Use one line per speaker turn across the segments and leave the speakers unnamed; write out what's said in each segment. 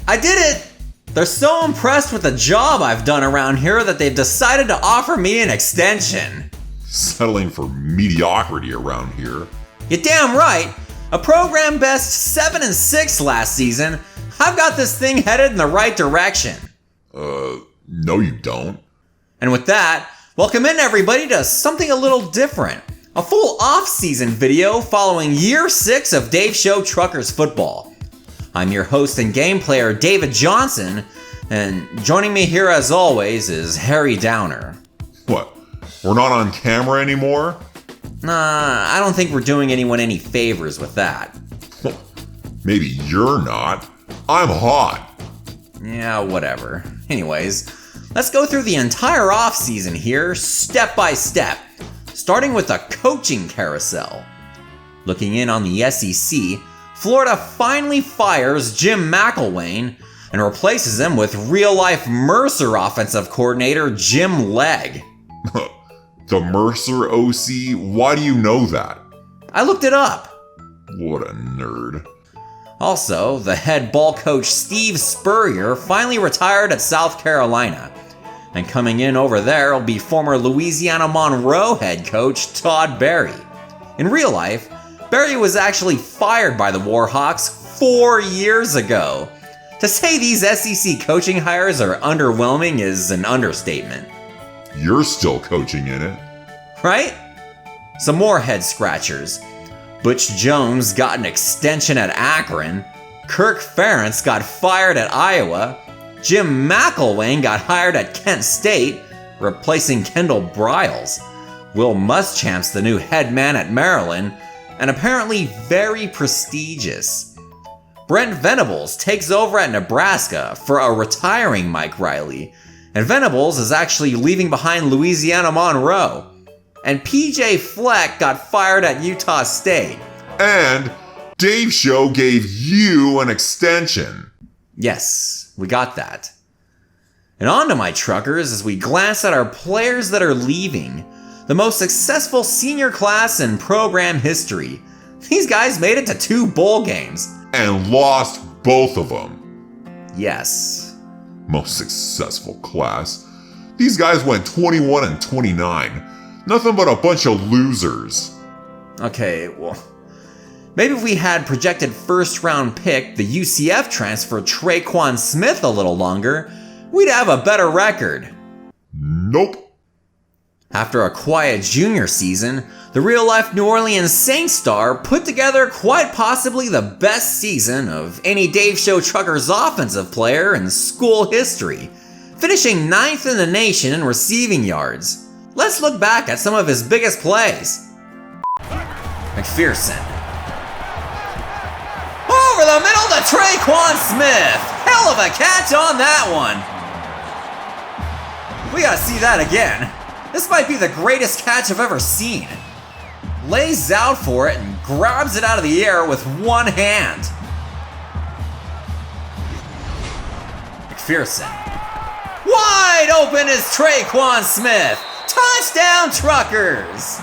I did it! They're so impressed with the job I've done around here that they've decided to offer me an extension.
Settling for mediocrity around here.
You're damn right. A program best 7-6 last season. I've got this thing headed in the right direction.
No you don't.
And with that, welcome in everybody to something a little different. A full off-season video following year 6 of Dave Show Truckers Football. I'm your host and game player, David Johnson, and joining me here as always is Harry Downer.
What? We're not on camera anymore?
Nah, I don't think we're doing anyone any favors with that.
Maybe you're not. I'm hot.
Yeah, whatever. Anyways, let's go through the entire offseason here, step by step, starting with the coaching carousel. Looking in on the SEC, Florida finally fires Jim McElwain and replaces him with real-life Mercer offensive coordinator Jim Legg.
The Mercer OC? Why do you know that?
I looked it up.
What a nerd.
Also, the head ball coach Steve Spurrier finally retired at South Carolina. And coming in over there will be former Louisiana Monroe head coach Todd Berry. In real life, Berry was actually fired by the Warhawks 4 years ago. To say these SEC coaching hires are underwhelming is an understatement.
You're still coaching in it.
Right? Some more head scratchers. Butch Jones got an extension at Akron. Kirk Ferentz got fired at Iowa. Jim McElwain got hired at Kent State, replacing Kendall Briles. Will Muschamp's the new head man at Maryland, and apparently very prestigious. Brent Venables takes over at Nebraska for a retiring Mike Riley, and Venables is actually leaving behind Louisiana Monroe. And PJ Fleck got fired at Utah State.
And Dave Show gave you an extension.
Yes, we got that. And on to my truckers as we glance at our players that are leaving. The most successful senior class in program history. These guys made it to 2 bowl games.
And lost both of them.
Yes.
Most successful class. These guys went 21-29. Nothing but a bunch of losers.
Okay, well, maybe if we had projected first round pick, the UCF transfer Tre'Quan Smith a little longer, we'd have a better record.
Nope.
After a quiet junior season, the real-life New Orleans Saints star put together quite possibly the best season of any Dave Show Truckers offensive player in school history, finishing 9th in the nation in receiving yards. Let's look back at some of his biggest plays. McPherson. Over the middle to Tre'Quan Smith. Hell of a catch on that one. We gotta see that again. This might be the greatest catch I've ever seen. Lays out for it and grabs it out of the air with one hand. McPherson. Wide open is Tre'Quan Smith. Touchdown Truckers!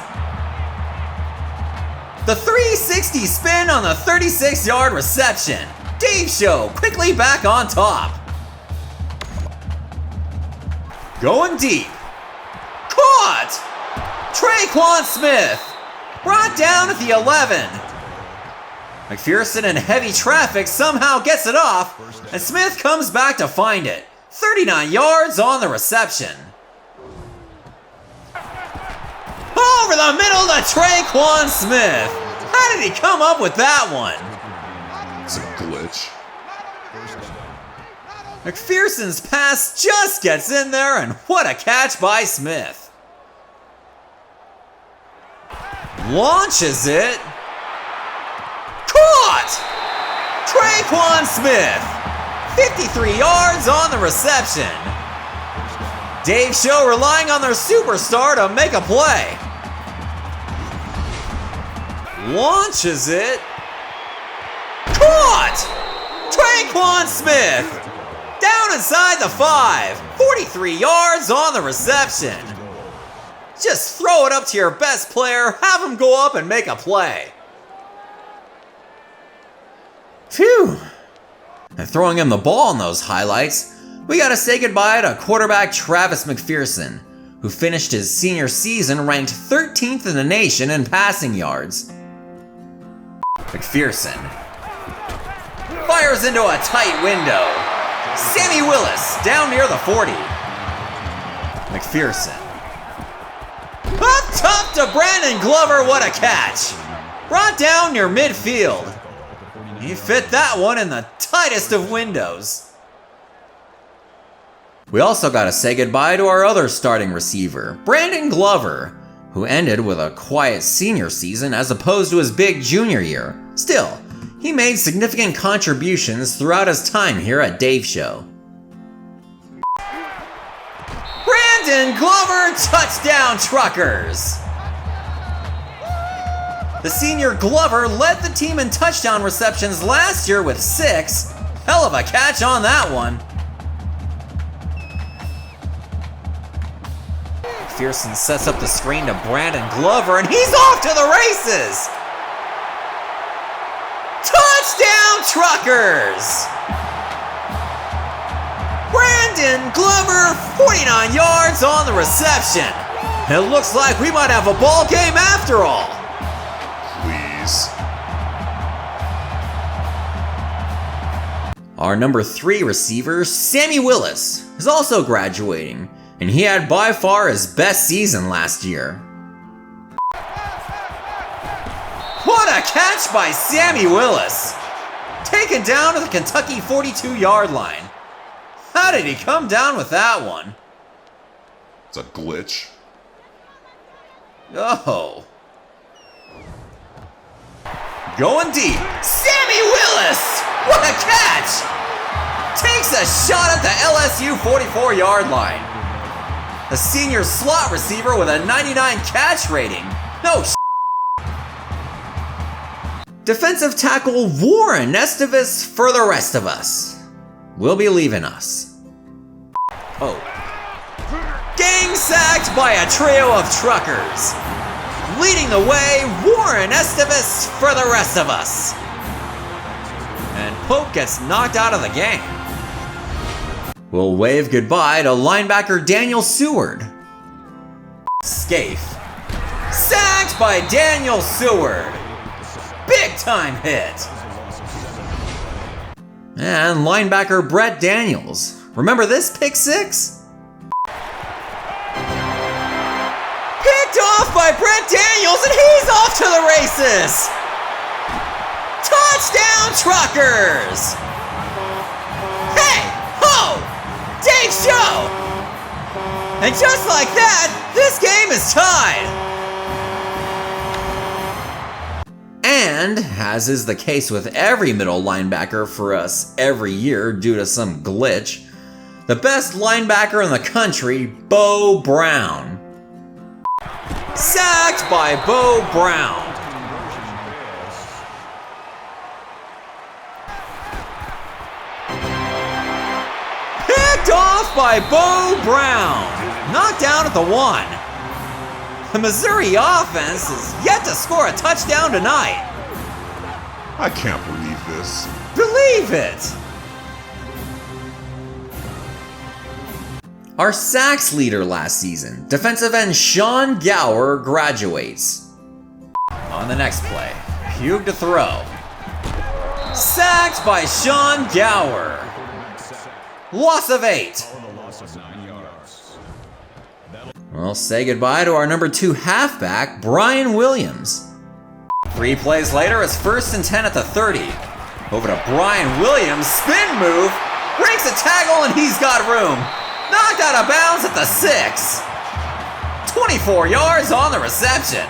The 360 spin on the 36-yard reception. Dave Show quickly back on top. Going deep. Caught! Tre'Quan Smith. Brought down at the 11. McPherson in heavy traffic somehow gets it off, and Smith comes back to find it. 39 yards on the reception. Over the middle to Tre'Quan Smith. How did he come up with that one?
It's a glitch.
McPherson's pass just gets in there, and what a catch by Smith. Launches it. Caught! Tre'Quan Smith, 53 yards on the reception. Dave Show relying on their superstar to make a play. Launches it. Caught! Tre'Quan Smith, down inside the 5, 43 yards on the reception. Just throw it up to your best player, have him go up and make a play. Phew. And throwing him the ball in those highlights, we gotta say goodbye to quarterback Travis McPherson, who finished his senior season ranked 13th in the nation in passing yards. McPherson fires into a tight window. Sammy Willis down near the 40. McPherson. Up top to Brandon Glover, what a catch! Brought down near midfield. He fit that one in the tightest of windows. We also gotta say goodbye to our other starting receiver, Brandon Glover, who ended with a quiet senior season as opposed to his big junior year. Still, he made significant contributions throughout his time here at Dave Show. Brandon Glover, touchdown Truckers! The senior Glover led the team in touchdown receptions last year with 6. Hell of a catch on that one. McPherson sets up the screen to Brandon Glover, and he's off to the races! Touchdown Truckers! Brandon Glover, 49 yards on the reception. It looks like we might have a ball game after all.
Please.
Our number 3 receiver, Sammy Willis, is also graduating, and he had by far his best season last year. What a catch by Sammy Willis! Taken down to the Kentucky 42-yard line. How did he come down with that one?
It's a glitch.
Oh. Going deep. Sammy Willis! What a catch! Takes a shot at the LSU 44-yard line. A senior slot receiver with a 99 catch rating. No sh**. Defensive tackle Warren Estevez for the rest of us. Will be leaving us. Oh. Gang sacked by a trio of truckers. Leading the way, Warren Estevez for the rest of us. And Pope gets knocked out of the game. We'll wave goodbye to linebacker Daniel Seward. Scaife. Sacked by Daniel Seward. Big time hit. And linebacker Brett Daniels. Remember this pick 6? Picked off by Brett Daniels, and he's off to the races. Touchdown Truckers! Hey! Ho! Dave Show! And just like that, this game is tied! And, as is the case with every middle linebacker for us every year due to some glitch, the best linebacker in the country, Bo Brown. Sacked by Bo Brown. Picked off by Bo Brown. Knocked down at the 1. The Missouri offense is yet to score a touchdown tonight.
I can't believe this.
Believe it! Our sacks leader last season, defensive end Sean Gower, graduates. On the next play, Hugh to throw. Sacked by Sean Gower. Loss of 8. We'll say goodbye to our number 2 halfback, Brian Williams. 3 plays later, it's 1st and 10 at the 30. Over to Brian Williams, spin move, breaks a tackle and he's got room. Knocked out of bounds at the 6. 24 yards on the reception.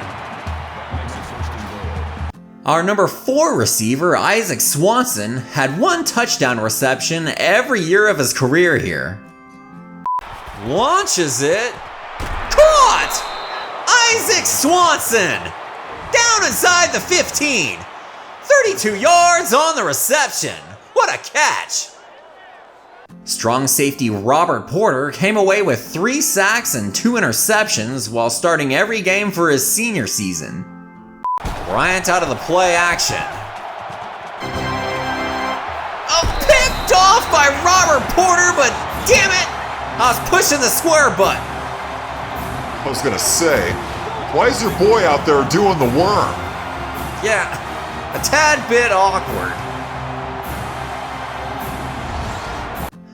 Our number 4 receiver, Isaac Swanson, had 1 touchdown reception every year of his career here. Launches it. Caught! Isaac Swanson! Down inside the 15. 32 yards on the reception. What a catch! Strong safety Robert Porter came away with 3 sacks and 2 interceptions while starting every game for his senior season. Bryant out of the play action. Oh, picked off by Robert Porter, but damn it, I was pushing the square button.
I was gonna say, why is your boy out there doing the worm?
Yeah, a tad bit awkward.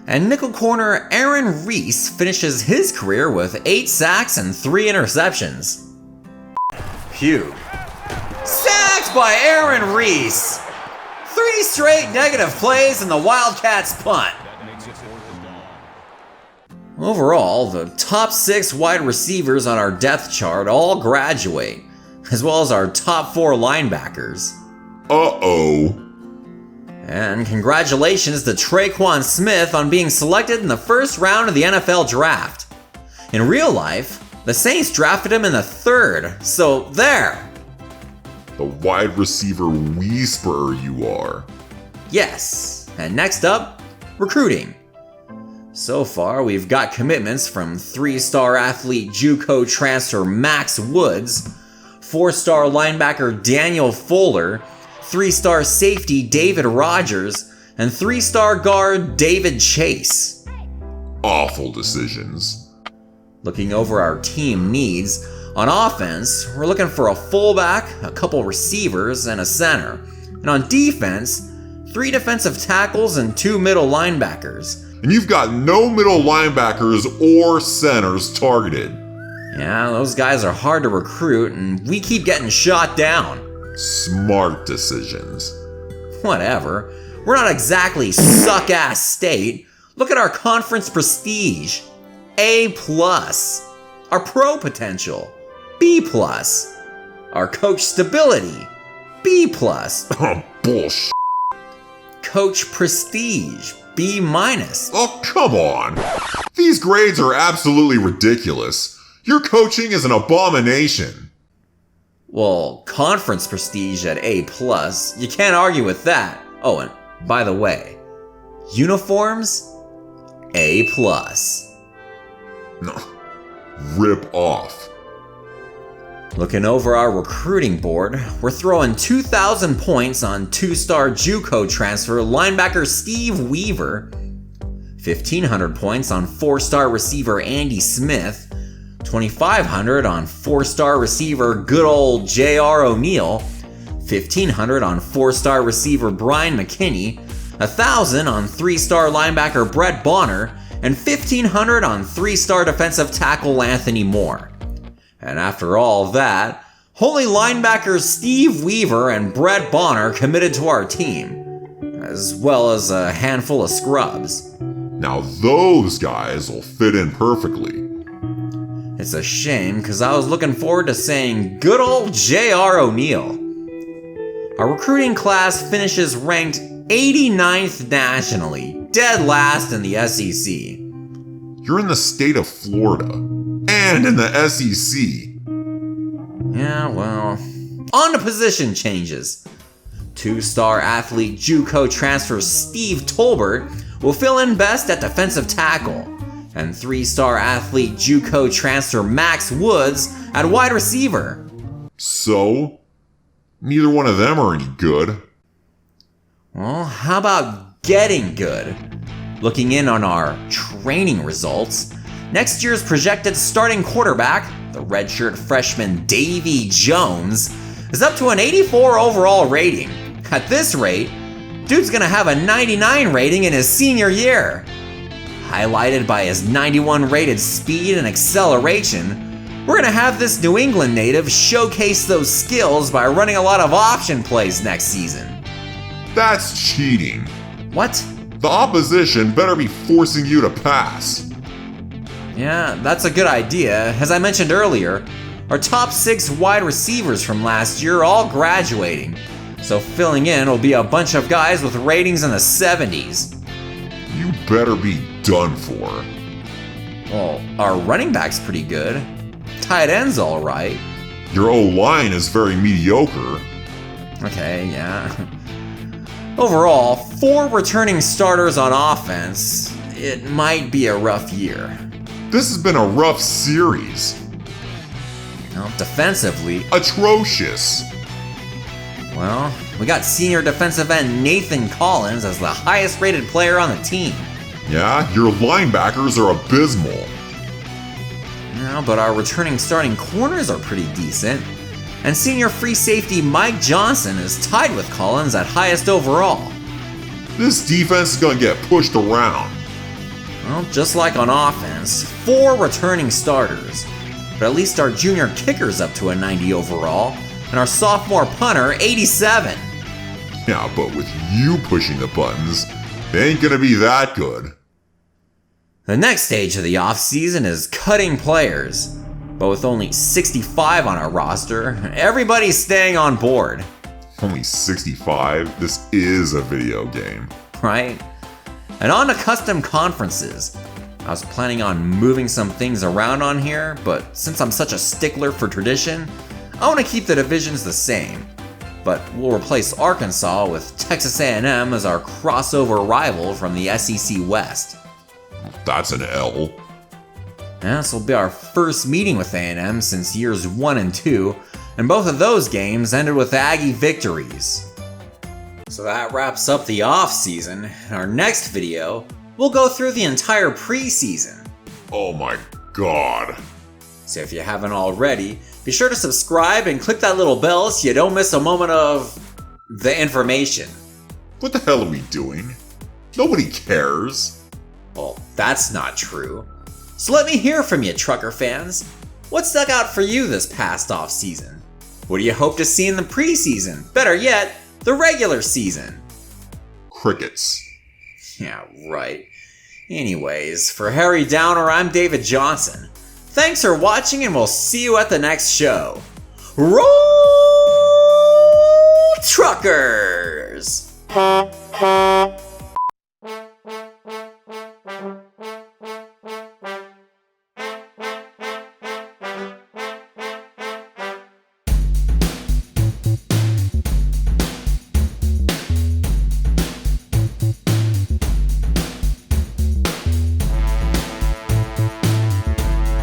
And nickel corner Aaron Reese finishes his career with 8 sacks and 3 interceptions. Phew. Sacked by Aaron Reese. 3 straight negative plays in the Wildcats punt. Overall, the top 6 wide receivers on our depth chart all graduate, as well as our top 4 linebackers.
Uh-oh.
And congratulations to Tre'Quan Smith on being selected in the first round of the NFL draft. In real life, the Saints drafted him in the 3rd, so there.
The wide receiver whisperer you are.
Yes, and next up, recruiting. So far, we've got commitments from 3-star athlete JUCO transfer Max Woods, 4-star linebacker Daniel Fuller, 3-star safety David Rogers, and 3-star guard David Chase.
Awful decisions.
Looking over our team needs, on offense, we're looking for a fullback, a couple receivers, and a center. And on defense, 3 defensive tackles and 2 middle linebackers.
And you've got no middle linebackers or centers targeted.
Yeah, those guys are hard to recruit, and we keep getting shot down.
Smart decisions.
Whatever. We're not exactly suck-ass state. Look at our conference prestige. A+. Our pro potential. B+. Our coach stability. B+.
Oh, bullshit.
Coach prestige. B-.
Oh, come on. These grades are absolutely ridiculous. Your coaching is an abomination.
Well, conference prestige at A+. You can't argue with that. Oh, and by the way, uniforms? A+.
No. Rip off.
Looking over our recruiting board, we're throwing 2,000 points on 2-star JUCO transfer linebacker Steve Weaver, 1,500 points on 4-star receiver Andy Smith, 2,500 on 4-star receiver good old J.R. O'Neal, 1,500 on 4-star receiver Brian McKinney, 1,000 on 3-star linebacker Brett Bonner, and 1,500 on 3-star defensive tackle Anthony Moore. And after all that, only linebackers Steve Weaver and Brett Bonner committed to our team, as well as a handful of scrubs.
Now those guys will fit in perfectly.
It's a shame, because I was looking forward to saying good old J.R. O'Neal. Our recruiting class finishes ranked 89th nationally, dead last in the SEC.
You're in the state of Florida, and in the SEC.
Yeah, well, on to position changes. 2-star athlete JUCO transfer Steve Tolbert will fill in best at defensive tackle, and 3-star athlete JUCO transfer Max Woods at wide receiver.
So, neither one of them are any good.
Well, how about getting good? Looking in on our training results, next year's projected starting quarterback, the redshirt freshman Davy Jones, is up to an 84 overall rating. At this rate, dude's gonna have a 99 rating in his senior year. Highlighted by his 91 rated speed and acceleration, we're gonna have this New England native showcase those skills by running a lot of option plays next season.
That's cheating.
What?
The opposition better be forcing you to pass.
Yeah, that's a good idea. As I mentioned earlier, our top 6 wide receivers from last year are all graduating, so filling in will be a bunch of guys with ratings in the 70s.
You better be done for.
Well, our running back's pretty good. Tight end's alright.
Your O-line is very mediocre.
Okay, yeah. Overall, 4 returning starters on offense. It might be a rough year.
This has been a rough series.
Well, defensively,
Atrocious.
well, we got senior defensive end Nathan Collins as the highest rated player on the team.
Yeah, your linebackers are abysmal.
Yeah, but our returning starting corners are pretty decent. And senior free safety Mike Johnson is tied with Collins at highest overall.
This defense is going to get pushed around.
Well, just like on offense, 4 returning starters. But at least our junior kicker's up to a 90 overall, and our sophomore punter, 87.
Yeah, but with you pushing the buttons, they ain't going to be that good.
The next stage of the offseason is cutting players. But with only 65 on our roster, everybody's staying on board.
Only 65? This is a video game.
Right? And on to custom conferences. I was planning on moving some things around on here, but since I'm such a stickler for tradition, I want to keep the divisions the same. But we'll replace Arkansas with Texas A&M as our crossover rival from the SEC West.
That's an L.
And this will be our first meeting with A&M since years 1 and 2, and both of those games ended with Aggie victories. So that wraps up the off-season. In our next video, we'll go through the entire preseason.
Oh my god.
So if you haven't already, be sure to subscribe and click that little bell so you don't miss a moment of the information.
What the hell are we doing? Nobody cares.
Well, that's not true. So let me hear from you, trucker fans. What stuck out for you this past off-season? What do you hope to see in the preseason? Better yet, the regular season?
Crickets.
Yeah, right. Anyways, for Harry Downer, I'm David Johnson. Thanks for watching, and we'll see you at the next show. Roll Truckers!